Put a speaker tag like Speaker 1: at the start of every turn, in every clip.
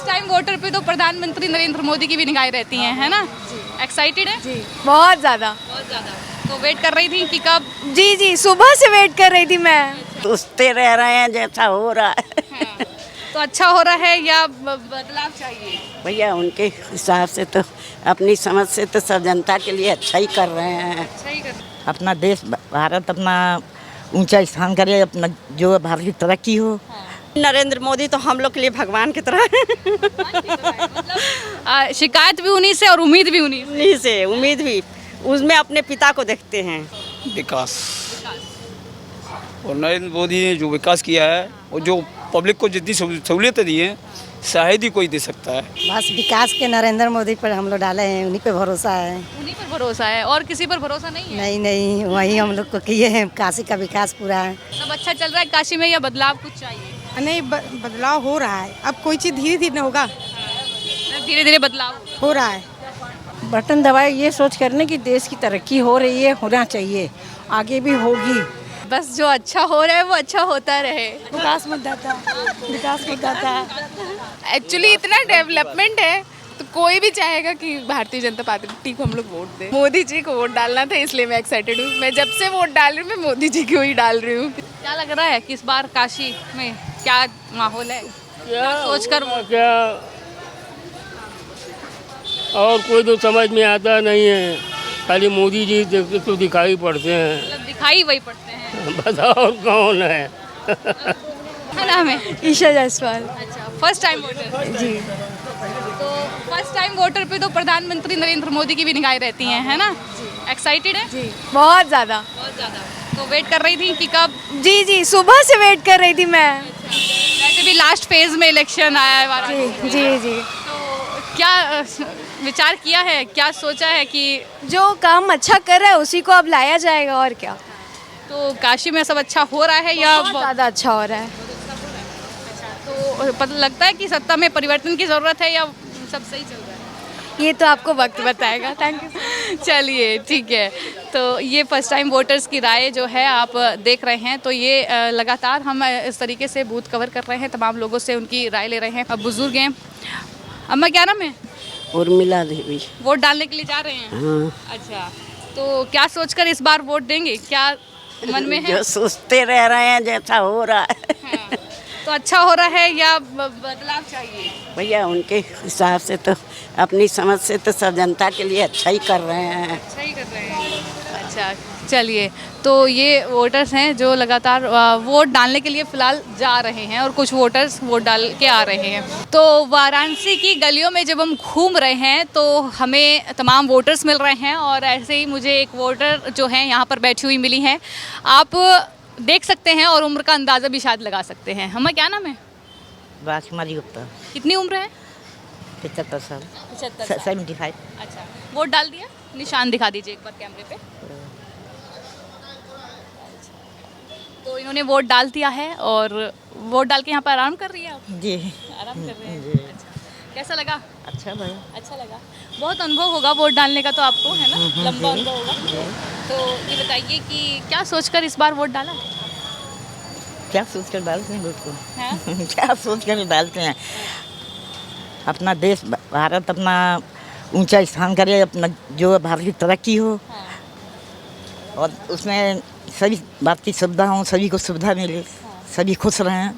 Speaker 1: Time voter पे तो प्रधानमंत्री नरेंद्र मोदी की भी निगाहें रहती हैं, है ना? एक्साइटेड है?
Speaker 2: जी बहुत ज़्यादा।
Speaker 1: बहुत ज़्यादा। तो वेट कर रही थी कि कब?
Speaker 2: जी जी सुबह से वेट कर रही थी मैं।
Speaker 3: सोचते रह रहे हैं जैसा हो रहा है।
Speaker 1: हाँ। तो अच्छा हो रहा है या बदलाव चाहिए?
Speaker 3: भैया उनके हिसाब से तो अपनी समझ से तो सब जनता के लिए अच्छा ही कर रहे हैं।
Speaker 1: अच्छा ही कर रहे हैं।
Speaker 4: अपना देश भारत अपना ऊंचा स्थान करे, अपना जो भारत की तरक्की हो।
Speaker 5: नरेंद्र मोदी तो हम लोग के लिए भगवान की तरह है।
Speaker 1: मतलब शिकायत भी उन्हीं से और उम्मीद भी उन्हीं से।
Speaker 5: उन्हीं से उम्मीद भी, उसमें अपने पिता को देखते हैं।
Speaker 6: विकास और नरेंद्र मोदी ने जो विकास किया है और जो पब्लिक को जितनी सहूलियतें दी हैं शायद ही कोई दे सकता है।
Speaker 7: बस विकास के नरेंद्र मोदी पर हम लोग डाले हैं, उन्हीं पे भरोसा है।
Speaker 1: उन्हीं पर भरोसा है और किसी पर भरोसा नहीं है?
Speaker 7: नहीं नहीं वही हम लोग को किए हैं, काशी का विकास पूरा है।
Speaker 1: सब अच्छा चल रहा है काशी में या बदलाव कुछ चाहिए?
Speaker 2: नहीं बदलाव हो रहा है, अब कोई चीज़ धीरे धीरे होगा।
Speaker 1: धीरे धीरे बदलाव
Speaker 2: हो रहा है।
Speaker 7: बटन दबाए ये सोच करने की देश की तरक्की हो रही है, होना चाहिए, आगे भी होगी।
Speaker 1: बस जो अच्छा हो रहा है वो अच्छा होता रहे।
Speaker 2: विकास मुद्दा था।
Speaker 8: एक्चुअली इतना डेवलपमेंट है तो कोई भी चाहेगा कि भारतीय जनता पार्टी को हम लोग वोट दें। मोदी जी को वोट डालना था, इसलिए मैं एक्साइटेड हूँ। मैं जब से वोट डाल रही हूँ मैं मोदी जी को ही डाल रही हूँ।
Speaker 1: क्या लग रहा है कि इस बार काशी में क्या माहौल है? क्या सोचकर
Speaker 9: क्या और कोई तो समझ में आता नहीं है, खाली मोदी जी तो दिखाई पड़ते हैं।
Speaker 1: मतलब दिखाई वही पड़ते हैं।
Speaker 9: बताओ कौन है?
Speaker 1: क्या नाम है?
Speaker 2: ईशा जायसवाल।
Speaker 1: अच्छा, फर्स्ट टाइम वोटर।
Speaker 2: जी
Speaker 1: तो फर्स्ट टाइम वोटर पे तो प्रधानमंत्री नरेंद्र मोदी की भी निगाहें रहती हैं, है ना? एक्साइटेड है?
Speaker 2: जी बहुत ज़्यादा।
Speaker 1: बहुत ज़्यादा। तो वेट कर रही थी कि कब?
Speaker 2: जी जी सुबह से वेट कर रही थी मैं।
Speaker 1: वैसे भी लास्ट फेज में इलेक्शन आया है वाराणसी।
Speaker 2: जी जी
Speaker 1: तो क्या विचार किया है, क्या सोचा है कि
Speaker 2: जो काम अच्छा कर रहा है उसी को अब लाया जाएगा, और क्या।
Speaker 1: तो काशी में सब अच्छा हो रहा है या
Speaker 2: बहुत ज़्यादा अच्छा हो रहा है।
Speaker 1: तो पता लगता है कि सत्ता में परिवर्तन की ज़रूरत है या सब सही चल रहा है?
Speaker 2: ये तो आपको वक्त बताएगा। Thank you.
Speaker 1: चलिए ठीक है। तो ये फर्स्ट टाइम वोटर्स की राय जो है आप देख रहे हैं, तो ये लगातार हम इस तरीके से बूथ कवर कर रहे हैं, तमाम लोगों से उनकी राय ले रहे हैं। अब बुजुर्ग हैं। अम्मा क्या नाम है?
Speaker 3: उर्मिला देवी।
Speaker 1: वोट डालने के लिए जा रहे हैं?
Speaker 3: हाँ।
Speaker 1: अच्छा, तो क्या सोचकर इस बार वोट देंगे, क्या मन में है?
Speaker 3: जो सोचते रह रहे हैं जैसा हो रहा है।
Speaker 1: हाँ। तो अच्छा हो रहा है या बदलाव चाहिए?
Speaker 3: भैया उनके हिसाब से तो अपनी समझ से तो सब जनता के लिए अच्छा ही कर रहे हैं।
Speaker 1: अच्छा ही कर रहे हैं। अच्छा चलिए, तो ये वोटर्स हैं जो लगातार वोट डालने के लिए फ़िलहाल जा रहे हैं और कुछ वोटर्स वोट डाल के आ रहे हैं। तो वाराणसी की गलियों में जब हम घूम रहे हैं तो हमें तमाम वोटर्स मिल रहे हैं और ऐसे ही मुझे एक वोटर जो है यहाँ पर बैठी हुई मिली हैं। आप देख सकते हैं और उम्र का अंदाज़ा भी शायद लगा सकते हैं। हमें क्या नाम है?
Speaker 4: राजकुमारी गुप्ता।
Speaker 1: कितनी उम्र है?
Speaker 4: 75 साल।
Speaker 1: 75। अच्छा, वोट डाल दिया? निशान दिखा दीजिए एक बार कैमरे पे। तो इन्होंने वोट डाल दिया है और वोट डाल के यहाँ पर आराम कर रही है आप?
Speaker 4: जी
Speaker 1: आराम कर रहे हैं। अच्छा, कैसा लगा?
Speaker 4: अच्छा लगा।
Speaker 1: अच्छा लगा। बहुत अनुभव होगा वोट डालने का तो आपको, है ना? लंबा अनुभव होगा। तो ये बताइए कि क्या सोचकर इस बार वोट डाला?
Speaker 4: क्या सोच कर डालते हैं वोट को?
Speaker 1: हाँ?
Speaker 4: क्या सोच कर डालते हैं? अपना देश भारत अपना ऊंचा स्थान करे, अपना जो भारत की तरक्की हो।
Speaker 1: हाँ।
Speaker 4: और उसमें सभी बात की सुविधा हो, सभी को सुविधा मिले।
Speaker 1: हाँ।
Speaker 4: सभी खुश रहें।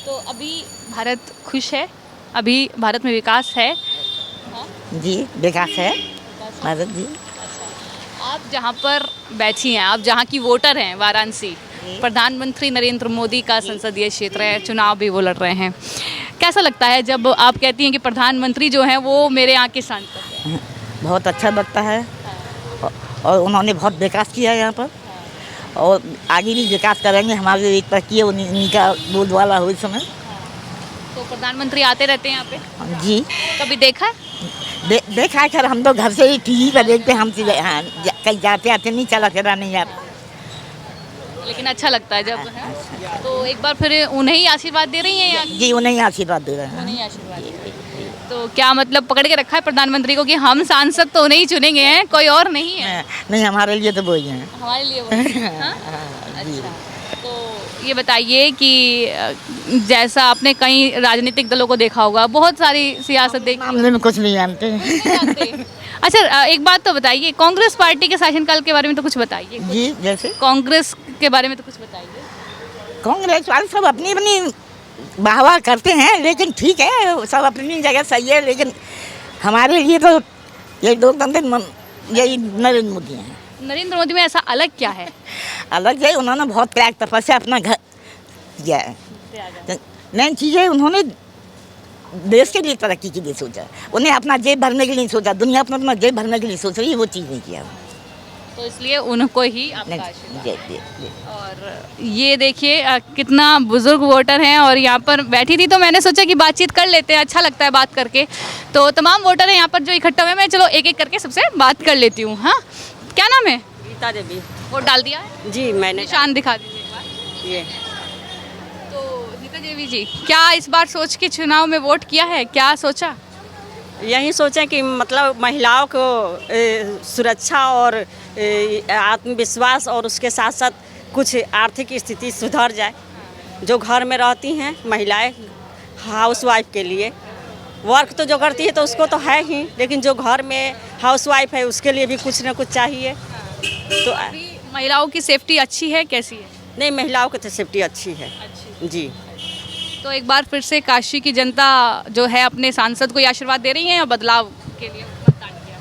Speaker 1: तो अभी भारत खुश है, अभी भारत में विकास है। हाँ?
Speaker 4: जी विकास है भारत जी।
Speaker 1: आप जहाँ पर बैठी हैं, आप जहाँ की वोटर हैं, वाराणसी, प्रधानमंत्री नरेंद्र मोदी का संसदीय क्षेत्र है, चुनाव भी वो लड़ रहे हैं। कैसा लगता है जब आप कहती हैं कि प्रधानमंत्री जो हैं वो मेरे यहाँ के सांसद हैं?
Speaker 4: बहुत अच्छा लगता है और उन्होंने बहुत विकास किया है यहाँ पर और आगे भी विकास करेंगे। हमारे एक तरक्की है उन्हीं का बोलबाला हो इस समय।
Speaker 1: तो प्रधानमंत्री आते रहते हैं यहाँ पे?
Speaker 4: जी
Speaker 1: कभी देखा है?
Speaker 4: देखा है सर, हम तो घर से ही टीवी पर देखते, हम कहीं जाते आते नहीं, चला फिरा नहीं जाता।
Speaker 1: लेकिन अच्छा लगता है जब है। तो एक बार फिर उन्हें ही आशीर्वाद दे रही हैं या?
Speaker 4: जी उन्हें ही आशीर्वाद दे रहे हैं।
Speaker 1: उन्हें ही आशीर्वाद दे रही हैं। तो क्या मतलब पकड़ के रखा है प्रधानमंत्री को कि हम सांसद तो उन्हें ही चुनेंगे हैं, कोई और नहीं है?
Speaker 4: नहीं हमारे लिए तो वही हैं।
Speaker 1: हमारे लिए वो हाँ? अच्छा, तो ये बताइए कि जैसा आपने कई राजनीतिक दलों को देखा होगा, बहुत सारी सियासत देखी
Speaker 4: मामले में कुछ नहीं जानते।
Speaker 1: अच्छा, एक बात तो बताइए, कांग्रेस पार्टी के शासनकाल के बारे में तो कुछ बताइए।
Speaker 4: जी, जैसे
Speaker 1: कांग्रेस के बारे में तो कुछ बताइए।
Speaker 4: कांग्रेस वाले सब अपनी अपनी वाहवाह करते हैं, लेकिन ठीक है, सब अपनी जगह सही है, लेकिन हमारे लिए तो ये लोकतंत्र यही नरेंद्र मोदी हैं।
Speaker 1: नरेंद्र मोदी में ऐसा अलग क्या है?
Speaker 4: अलग है, उन्होंने बहुत त्याग तपस्या अपना घर किया है। नई चीज़ें उन्होंने देश के लिए तरक्की के लिए सोचा, उन्हें अपना जेब भरने के लिए सोचा, दुनिया अपना जेब भरने के लिए सोच रही है, वो चीज़ नहीं किया।
Speaker 1: तो इसलिए उनको ही आपका
Speaker 4: नहीं,
Speaker 1: आशीर्वाद। और ये देखिए कितना बुजुर्ग वोटर हैं, और यहाँ पर बैठी थी तो मैंने सोचा कि बातचीत कर लेते हैं, अच्छा लगता है बात करके। तो तमाम वोटर हैं यहाँ पर जो इकट्ठा हुए, मैं चलो एक एक करके सबसे बात कर लेती हूँ। हाँ, क्या नाम है?
Speaker 5: गीता देवी।
Speaker 1: वोट डाल दिया है?
Speaker 5: जी, मैंने।
Speaker 1: निशान दिखा दीजिए एक बार।
Speaker 5: ये
Speaker 1: तो गीता देवी जी, क्या इस बार सोच के चुनाव में वोट किया है? क्या सोचा?
Speaker 5: यही सोचें कि मतलब महिलाओं को सुरक्षा और आत्मविश्वास, और उसके साथ साथ कुछ आर्थिक स्थिति सुधर जाए। जो घर में रहती हैं महिलाएं, हाउसवाइफ के लिए वर्क तो जो करती है तो उसको तो है ही, लेकिन जो घर में हाउसवाइफ है उसके लिए भी कुछ ना कुछ चाहिए। तो
Speaker 1: महिलाओं की सेफ्टी अच्छी है, कैसी है?
Speaker 5: नहीं, महिलाओं की तो सेफ्टी अच्छी है। जी।
Speaker 1: तो एक बार फिर से काशी की जनता जो है अपने सांसद को ये आशीर्वाद दे रही है या बदलाव के लिए मतदान किया?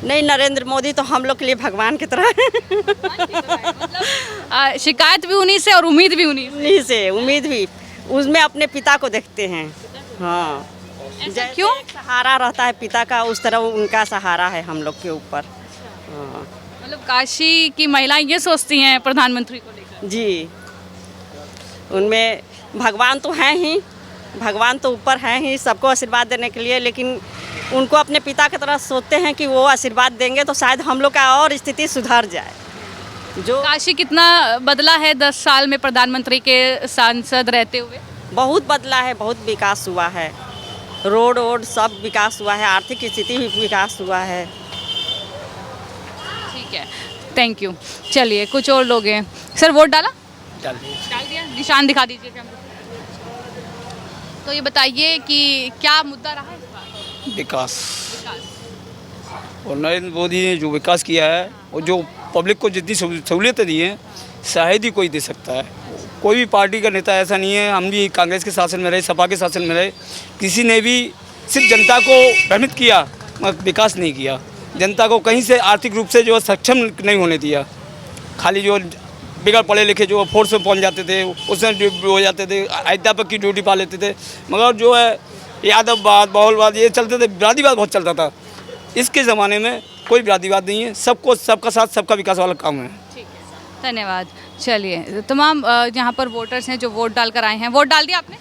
Speaker 5: नहीं, नरेंद्र मोदी तो हम लोग के लिए भगवान की तरह है।
Speaker 1: मतलब शिकायत भी उन्हीं से और उम्मीद भी उन्हीं
Speaker 5: से, उम्मीद भी उसमें अपने पिता को देखते हैं। हाँ,
Speaker 1: ऐसा क्यों?
Speaker 5: सहारा रहता है पिता का, उस तरह उनका सहारा है हम लोग के ऊपर। हाँ।
Speaker 1: मतलब काशी की महिलाएं ये सोचती हैं प्रधानमंत्री को लेकर?
Speaker 5: जी, उनमें भगवान तो हैं ही, भगवान तो ऊपर हैं ही सबको आशीर्वाद देने के लिए, लेकिन उनको अपने पिता की तरह सोचते हैं कि वो आशीर्वाद देंगे तो शायद हम लोग का और स्थिति सुधर जाए। जो
Speaker 1: काशी कितना बदला है 10 साल में प्रधानमंत्री के सांसद रहते हुए?
Speaker 5: बहुत बदला है, बहुत विकास हुआ है, रोड वोड सब विकास हुआ है, आर्थिक स्थिति भी विकास हुआ है।
Speaker 1: ठीक है, थैंक यू। चलिए, कुछ और लोग हैं। सर, वोट डाला?
Speaker 6: डाल
Speaker 1: दिया। निशान दिखा दीजिए कैमरे। तो ये बताइए कि क्या मुद्दा रहा है इस बार?
Speaker 6: विकास। और नरेंद्र मोदी ने जो विकास किया है और जो पब्लिक को जितनी सहूलियतें दी हैं, शायद ही कोई दे सकता है। कोई भी पार्टी का नेता ऐसा नहीं है, हम भी कांग्रेस के शासन में रहे, सपा के शासन में रहे, किसी ने भी सिर्फ जनता को भ्रमित किया मगर विकास नहीं किया। जनता को कहीं से आर्थिक रूप से जो सक्षम नहीं होने दिया। खाली जो बिगड़ पढ़े लिखे जो फोर्स में पहुंच जाते थे, उसमें हो जाते थे, अध्यापक की ड्यूटी पा लेते थे, मगर जो है यादववाद, बहुलवाद ये चलते थे, विरादीवाद बहुत चलता था। इसके ज़माने में कोई विरादीवाद नहीं है, सबको सबका साथ सबका विकास वाला काम है।
Speaker 1: ठीक है, धन्यवाद। चलिए, तमाम यहाँ पर वोटर्स हैं जो वोट डालकर आए हैं। वोट डाल दिया आपने?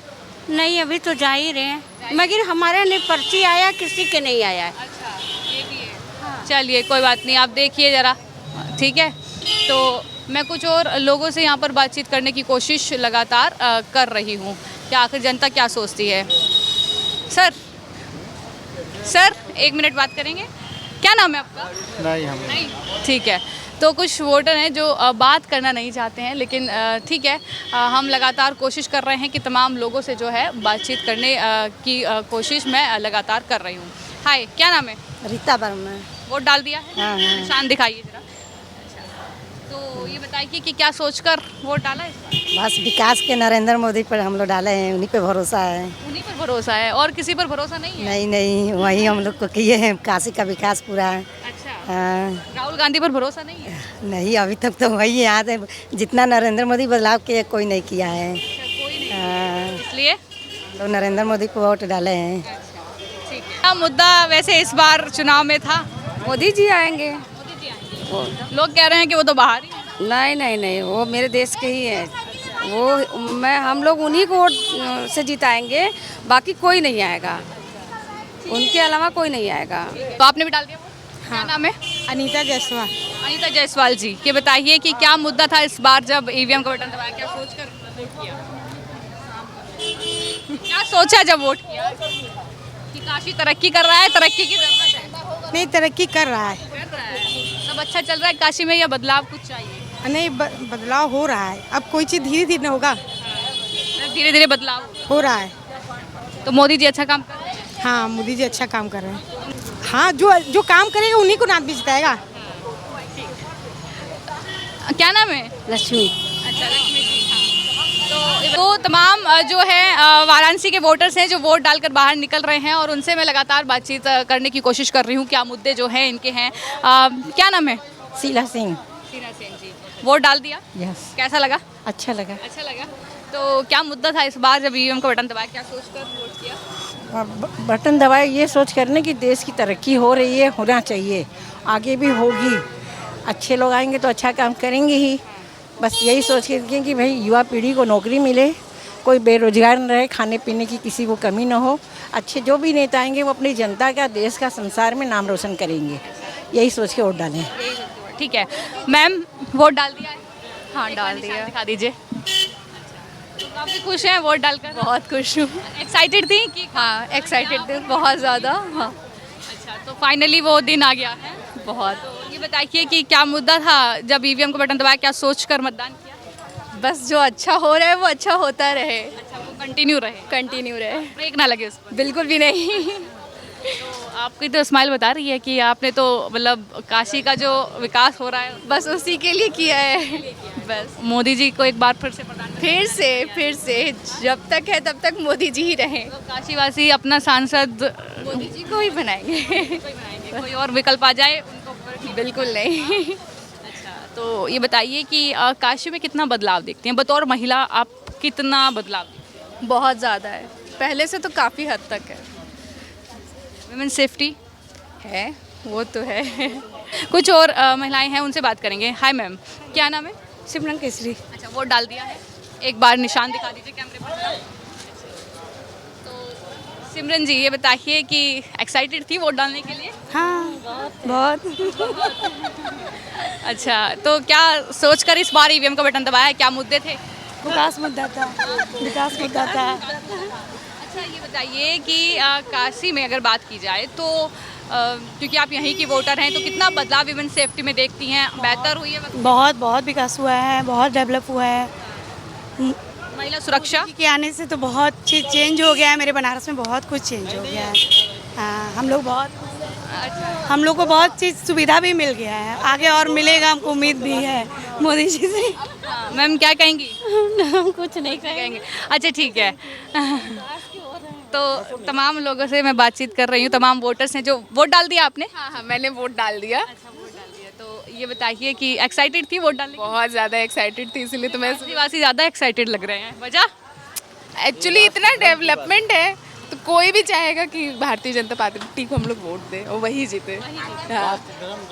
Speaker 2: नहीं, अभी तो जा ही रहे हैं, मगर हमारे नहीं पर्ची आया, किसी के नहीं आया है।
Speaker 1: अच्छा, ये भी है। हाँ। चलिए, कोई बात नहीं, आप देखिए ज़रा, ठीक है। तो मैं कुछ और लोगों से यहाँ पर बातचीत करने की कोशिश लगातार कर रही हूँ कि आखिर जनता क्या सोचती है। सर, 1 मिनट बात करेंगे? क्या नाम है आपका? नहीं, ठीक है। तो कुछ वोटर हैं जो बात करना नहीं चाहते हैं, लेकिन ठीक है, हम लगातार कोशिश कर रहे हैं कि तमाम लोगों से जो है बातचीत करने की कोशिश मैं लगातार कर रही हूँ। हाय, क्या नाम है?
Speaker 7: रीता वर्मा।
Speaker 1: वोट डाल दिया है?
Speaker 7: हाँ, हाँ।
Speaker 1: निशान दिखाइए जरा। तो ये बताइए कि क्या सोचकर वोट डाला है?
Speaker 7: बस विकास के नरेंद्र मोदी पर हम लोग डाले हैं, उन्हीं पे भरोसा है।
Speaker 1: उन्हीं पर भरोसा है और किसी पर भरोसा नहीं है?
Speaker 7: नहीं, वही हम लोग को किए हैं, काशी का विकास पूरा है।
Speaker 1: अच्छा,
Speaker 7: हाँ,
Speaker 1: राहुल गांधी पर भरोसा नहीं है?
Speaker 7: नहीं, अभी तक तो वही याद है, जितना नरेंद्र मोदी बदलाव किए कोई नहीं किया है।
Speaker 1: कोई नहीं,
Speaker 7: हाँ,
Speaker 1: इसलिए
Speaker 7: तो नरेंद्र मोदी को वोट डाले हैं।
Speaker 1: ठीक है। क्या मुद्दा वैसे इस बार चुनाव में था?
Speaker 2: मोदी जी आएंगे।
Speaker 1: लोग कह रहे हैं कि वो तो बाहर ही है।
Speaker 2: नहीं, वो मेरे देश के ही है। हम लोग उन्हीं को वोट से जिताएंगे, बाकी कोई नहीं आएगा, उनके अलावा कोई नहीं आएगा।
Speaker 1: तो आपने भी डाल दिया? हाँ। क्या नाम है?
Speaker 2: अनीता जायसवाल।
Speaker 1: अनीता जायसवाल जी, ये बताइए कि क्या मुद्दा था इस बार जब ईवीएम का बटन दबाया, क्या सोचकर वोट किया? क्या सोचा जब वोट किया कि काशी तरक्की कर रहा है, तरक्की की जरूरत है?
Speaker 7: नहीं, तरक्की कर रहा है।
Speaker 1: कर रहा है, सब अच्छा चल रहा है काशी में या बदलाव कुछ चाहिए?
Speaker 7: नहीं बदलाव हो रहा है, अब कोई चीज़ धीरे धीरे होगा,
Speaker 1: धीरे धीरे बदलाव
Speaker 7: हो रहा है।
Speaker 1: तो मोदी जी अच्छा काम कर रहे हैं।
Speaker 7: हाँ, मोदी जी अच्छा काम कर रहे हैं। हाँ, जो काम करेगा उन्हीं को नाम भी जिताएगा।
Speaker 1: क्या नाम है?
Speaker 2: लक्ष्मी।
Speaker 1: अच्छा, लक्ष्मी जी। हाँ। तो तमाम जो है वाराणसी के वोटर्स हैं जो वोट डालकर बाहर निकल रहे हैं और उनसे मैं लगातार बातचीत करने की कोशिश कर रही हूँ, क्या मुद्दे जो हैं इनके हैं। क्या नाम है?
Speaker 7: शीला सिंह।
Speaker 1: शीला सिंह जी। वोट डाल दिया?
Speaker 7: यस।
Speaker 1: कैसा लगा?
Speaker 7: अच्छा लगा।
Speaker 1: अच्छा लगा। तो क्या मुद्दा था इस बार जब ईवीएम का बटन दबाया, क्या सोचकर वोट किया?
Speaker 7: बटन दबाए ये सोच करने की देश की तरक्की हो रही है, होना चाहिए, आगे भी होगी। अच्छे लोग आएंगे तो अच्छा काम करेंगे ही। बस यही सोच के कि भाई युवा पीढ़ी को नौकरी मिले, कोई बेरोजगार न रहे, खाने पीने की किसी को कमी ना हो। अच्छे जो भी नेता आएंगे वो अपनी जनता का, देश का, संसार में नाम रोशन करेंगे। यही सोच के वोट डालें।
Speaker 1: ठीक है मैम, वोट डाल दिया है?
Speaker 8: हाँ, डाल दिया।
Speaker 1: दिखा दीजिए। काफ़ी खुश हैं वोट डालकर?
Speaker 8: बहुत खुश हूँ।
Speaker 1: एक्साइटेड थी कि?
Speaker 8: हाँ, एक्साइटेड थे बहुत ज़्यादा। हाँ,
Speaker 1: अच्छा, तो फाइनली वो दिन आ गया है।
Speaker 8: बहुत।
Speaker 1: तो ये बताइए कि क्या मुद्दा था जब ईवीएम का बटन दबाया, क्या सोचकर मतदान किया?
Speaker 8: बस जो अच्छा हो रहा है वो अच्छा होता रहे,
Speaker 1: अच्छा, वो कंटिन्यू रहे,
Speaker 8: कंटिन्यू रहे,
Speaker 1: ब्रेक ना लगे उसको।
Speaker 8: बिल्कुल भी नहीं।
Speaker 1: तो आपकी तो स्माइल बता रही है कि आपने तो मतलब काशी का जो विकास हो रहा है
Speaker 8: बस उसी के लिए किया है। बस
Speaker 1: मोदी जी को एक बार फिर से प्रधानमंत्री
Speaker 8: फिर से जब तक है तब तक मोदी जी ही रहे।
Speaker 1: तो काशीवासी अपना सांसद
Speaker 8: मोदी जी को ही बनाएंगे।
Speaker 1: कोई और विकल्प आ जाए उनको ऊपर
Speaker 8: बिल्कुल नहीं।
Speaker 1: अच्छा, तो ये बताइए कि काशी में कितना बदलाव देखती हैं बतौर महिला, आप कितना बदलाव देखती हैं?
Speaker 8: बहुत ज़्यादा है, पहले से तो काफ़ी हद तक है।
Speaker 1: विमेन सेफ्टी
Speaker 8: है, वो तो है।
Speaker 1: कुछ और महिलाएं हैं, उनसे बात करेंगे। हाय मैम, क्या नाम है?
Speaker 7: सिमरन केसरी।
Speaker 1: अच्छा, वोट डाल दिया है? एक बार निशान दिखा दीजिए कैमरे पर। तो सिमरन जी ये बताइए कि एक्साइटेड थी वोट डालने के लिए?
Speaker 7: हाँ, बहुत।
Speaker 1: अच्छा, तो क्या सोचकर इस बार ईवीएम का बटन दबाया, क्या मुद्दे थे?
Speaker 7: विकास मुद्दा था, विकास मुद्दा था।
Speaker 1: अच्छा, ये बताइए कि काशी में अगर बात की जाए तो क्योंकि आप यहीं की वोटर हैं, तो कितना बदलाव विमेन सेफ्टी में देखती हैं? बेहतर हुई है?
Speaker 7: बहुत विकास हुआ है, बहुत डेवलप हुआ है।
Speaker 1: महिला सुरक्षा
Speaker 7: के आने से तो बहुत चीज़ चेंज हो गया है। मेरे बनारस में बहुत कुछ चेंज हो गया है। हाँ, हम लोग को बहुत चीज़ सुविधा भी मिल गया है, आगे और मिलेगा, हमको उम्मीद भी है मोदी जी से।
Speaker 1: मैम क्या कहेंगी?
Speaker 7: हम कुछ नहीं कहेंगे।
Speaker 1: अच्छा, ठीक है। तो तमाम लोगों से मैं बातचीत कर रही हूँ, तमाम वोटर्स हैं जो वोट डाल दिया आपने?
Speaker 8: हाँ, मैंने वोट डाल दिया।
Speaker 1: अच्छा, वोट डाल दिया। तो ये बताइए कि एक्साइटेड थी वोट डालने?
Speaker 8: बहुत ज़्यादा एक्साइटेड थी, इसलिए तो मैं
Speaker 1: काशीवासी ज़्यादा एक्साइटेड लग रहे हैं। वजह?
Speaker 8: एक्चुअली इतना डेवलपमेंट है तो कोई भी चाहेगा कि भारतीय जनता पार्टी को हम लोग वोट दें और वही जीते। हाँ,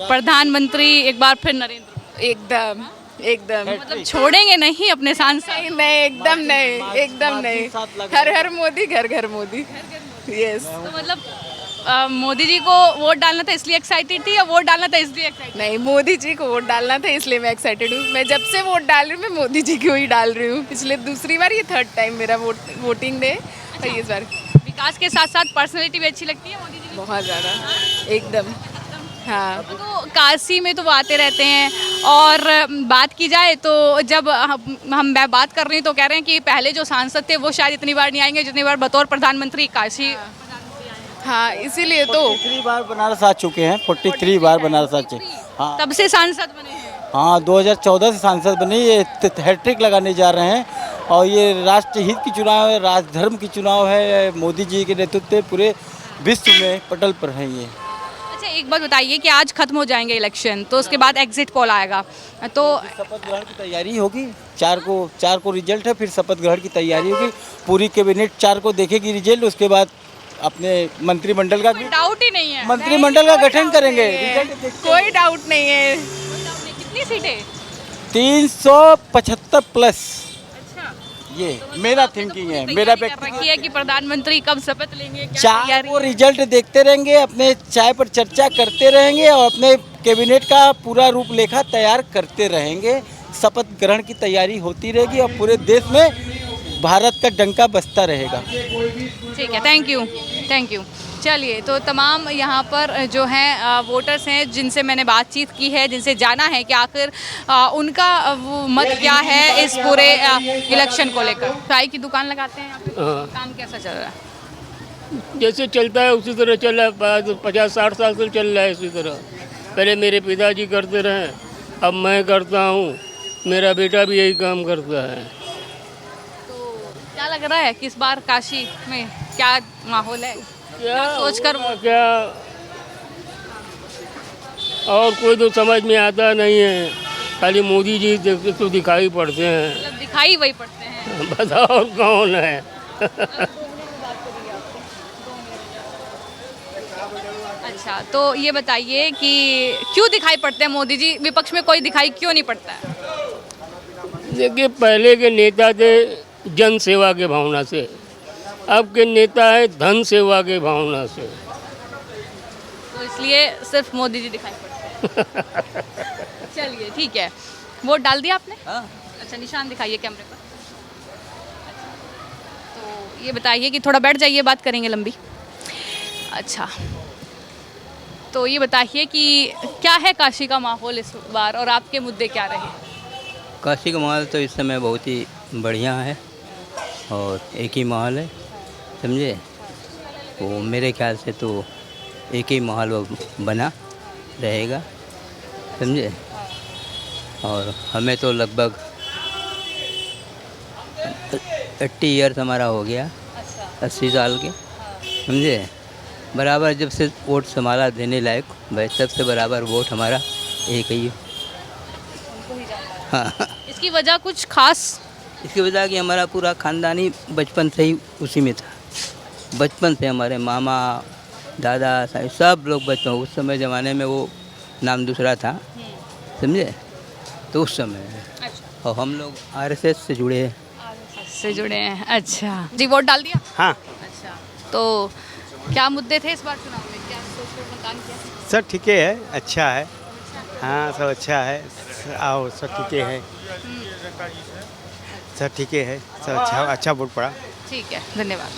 Speaker 1: प्रधानमंत्री एक बार फिर नरेंद्र?
Speaker 8: एकदम एकदम।
Speaker 1: मतलब छोड़ेंगे नहीं अपने सांसद?
Speaker 8: नहीं, एकदम नहीं, एकदम नहीं। हर हर मोदी, घर घर मोदी। यस।
Speaker 1: तो मतलब मोदी जी को वोट डालना था इसलिए एक्साइटेड थी या वोट डालना था इसलिए एक्साइटेड?
Speaker 8: नहीं, मोदी जी को वोट डालना था इसलिए मैं एक्साइटेड हूँ। मैं जब से वोट डाल रही हूँ मैं मोदी जी को ही डाल रही हूँ। पिछले दूसरी बार, ये थर्ड टाइम मेरा वोटिंग डे और इस बार।
Speaker 1: विकास के साथ साथ पर्सनैलिटी भी अच्छी लगती है मोदी जी की?
Speaker 8: बहुत ज़्यादा, एकदम। हाँ,
Speaker 1: तो काशी में तो वो आते रहते हैं और बात की जाए तो जब मैं बात कर रही हूँ तो कह रहे हैं कि पहले जो सांसद थे वो शायद इतनी बार नहीं आएंगे जितनी बार बतौर प्रधानमंत्री काशी।
Speaker 8: हाँ, इसीलिए तो
Speaker 10: 43 बार बनारस आ चुके हैं। 43 बार बनारस आ चुके। हाँ,
Speaker 1: तब से सांसद बने हैं?
Speaker 10: हाँ, 2014 से सांसद बने। ये हैट्रिक लगाने जा रहे हैं और ये राष्ट्रहित की चुनाव है, राजधर्म की चुनाव है। मोदी जी के नेतृत्व में पूरे विश्व में पटल पर हैं ये।
Speaker 1: अच्छा, एक बात बताइए कि आज खत्म हो जाएंगे इलेक्शन तो उसके बाद एग्जिट पोल आएगा तो
Speaker 10: शपथ ग्रहण की तैयारी होगी। 4 को रिजल्ट है, फिर शपथ ग्रहण की तैयारी होगी। पूरी कैबिनेट 4 को देखेगी रिजल्ट, उसके बाद अपने मंत्रिमंडल का
Speaker 1: डाउट ही नहीं है,
Speaker 10: मंत्रिमंडल का गठन करेंगे।
Speaker 8: कोई डाउट नहीं है।
Speaker 1: कितनी सीटें?
Speaker 10: 375 प्लस। ये मेरा थिंकिंग है, मेरा
Speaker 1: रखी है कि प्रधानमंत्री कब शपथ लेंगे, क्या
Speaker 10: चाय
Speaker 1: तैयारी
Speaker 10: वो रिजल्ट देखते रहेंगे, अपने चाय पर चर्चा करते रहेंगे और अपने कैबिनेट का पूरा रूपरेखा तैयार करते रहेंगे। शपथ ग्रहण की तैयारी होती रहेगी और पूरे देश में भारत का डंका बजता रहेगा।
Speaker 1: ठीक है, थैंक यू। चलिए, तो तमाम यहाँ पर जो हैं वोटर्स हैं जिनसे मैंने बातचीत की है, जिनसे जाना है कि आखिर उनका वो मत क्या है इस पूरे इलेक्शन को लेकर। चाय की दुकान लगाते हैं यहाँ पे, काम कैसा चल रहा है?
Speaker 9: जैसे चलता है उसी तरह चल रहा है, 50-60 साल से चल रहा है इसी तरह। पहले मेरे पिताजी करते रहे, अब मैं करता हूँ, मेरा बेटा भी यही काम करता है।
Speaker 1: तो क्या लग रहा है कि इस बार काशी में क्या माहौल है?
Speaker 9: क्या
Speaker 1: सोचकर
Speaker 9: होगा क्या, और कोई तो समझ में आता नहीं है, खाली मोदी जी तो दिखाई पड़ते हैं।
Speaker 1: मतलब दिखाई वही पड़ते हैं।
Speaker 9: बताओ कौन है?
Speaker 1: अच्छा, तो ये बताइए कि क्यों दिखाई पड़ते हैं मोदी जी, विपक्ष में कोई दिखाई क्यों नहीं पड़ता है?
Speaker 9: देखिए, पहले के नेता थे जन सेवा के भावना से, अब के नेता है धन सेवा के भावना से।
Speaker 1: तो इसलिए सिर्फ मोदी जी दिखाई पड़ते हैं। चलिए ठीक है, वोट डाल दिया आपने? अच्छा, निशान दिखाइए कैमरे पर। अच्छा, तो ये बताइए कि थोड़ा बैठ जाइए, बात करेंगे लंबी। अच्छा, तो ये बताइए कि क्या है काशी का माहौल इस बार और आपके मुद्दे क्या रहे?
Speaker 11: काशी का माहौल तो इस समय बहुत ही बढ़िया है और एक ही माहौल है, समझे। वो मेरे ख्याल से तो एक ही माहौल वो बना रहेगा, समझे। और हमें तो लगभग 80 ईयर्स हमारा हो गया, 80 साल के, समझे। बराबर जब से वोट संभाला देने लायक भाई, तब से बराबर वोट हमारा एक ही है। हाँ,
Speaker 1: इसकी वजह कुछ खास?
Speaker 11: इसकी वजह कि हमारा पूरा ख़ानदानी बचपन से ही उसी में था। बचपन से हमारे मामा दादा साहब सब लोग बचपन, उस समय ज़माने में वो नाम दूसरा था, समझे। तो उस समय और हम लोग आरएसएस से जुड़े हैं।
Speaker 1: आरएसएस से जुड़े हैं, अच्छा जी। वोट डाल दिया?
Speaker 12: हाँ।
Speaker 1: अच्छा, तो क्या मुद्दे थे इस बार चुनाव में, क्या सोच कर मतदान किया?
Speaker 12: सब ठीक है, अच्छा है। हाँ, सब अच्छा है। आओ, सब ठीक है, सब ठीक है, सब अच्छा वोट पड़ा।
Speaker 1: ठीक है, धन्यवाद।